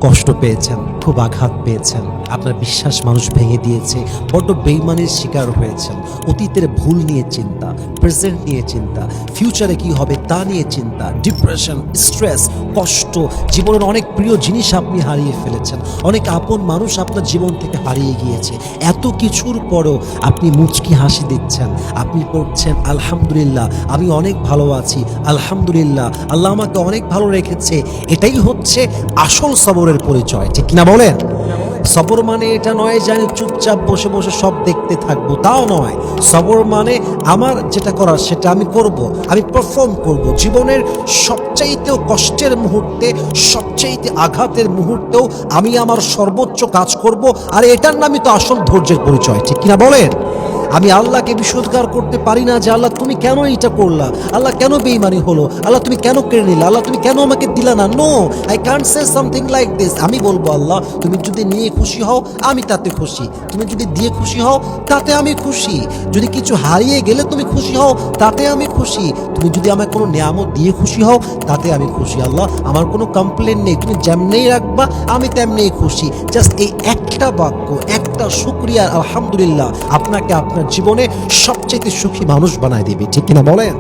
কষ্ট পেয়েছেন, খুব আঘাত পেয়েছেন, আপনার বিশ্বাস মানুষ ভেঙে দিয়েছে, বড্ড বেইমানির শিকার হয়েছেন, অতীতের ভুল নিয়ে চিন্তা, প্রেজেন্ট নিয়ে চিন্তা, ফিউচারে কি হবে তা নিয়ে চিন্তা, ডিপ্রেশন, স্ট্রেস, কষ্ট, জীবনের অনেক প্রিয় জিনিস আপনি হারিয়ে ফেলেছেন, অনেক আপন মানুষ আপনার জীবন থেকে হারিয়ে গিয়েছে। এত কিছুর পরও আপনি মুচকি হাসি দিচ্ছেন, আপনি পড়ছেন আলহামদুলিল্লাহ, আমি অনেক ভালো আছি, আলহামদুলিল্লাহ, আল্লাহ আমাকে অনেক ভালো রেখেছে। এটাই হচ্ছে আসল সবরের পরিচয়, ঠিক কিনা বলেন? সবর মানে এটা নয় যে আমি চুপচাপ বসে বসে সব দেখতে থাকবো, তাও নয়। সবর মানে আমার যেটা করার সেটা আমি করব, আমি পারফর্ম করব। জীবনের সবচাইতেও কষ্টের মুহূর্তে, সবচাইতে আঘাতের মুহূর্তেও আমি আমার সর্বোচ্চ কাজ করব। আর এটার নামই তো আসল ধৈর্যের পরিচয়, ঠিক কিনা বলেন? আমি আল্লাহকে বিশুদ্ধার করতে পারি না যে আল্লাহ তুমি কেন এটা করলা, আল্লাহ কেন বেঈমানি হলো, আল্লাহ তুমি কেন কেড়ে নিলা, আল্লাহ তুমি কেন আমাকে দিলা না। No, I can't say something like this. আমি বলবো আল্লাহ তুমি যদি নিয়ে খুশি হও আমি তাতে খুশি, তুমি যদি দিয়ে খুশি হও তাতে আমি খুশি, যদি কিছু হারিয়ে গেলে তুমি খুশি হও তাতে আমি খুশি, তুমি যদি আমায় কোনো নিয়ামত দিয়ে খুশি হও তাতে আমি খুশি। আল্লাহ আমার কোনো কমপ্লেন নেই, তুমি যেমনেই রাখবা আমি তেমনেই খুশি। জাস্ট এই একটা বাক্য, একটা শুকরিয়া আলহামদুলিল্লাহ আপনাকে আপনার জীবনে সবচেয়ে সুখী মানুষ বানায় দিবে, ঠিক কিনা বলেন?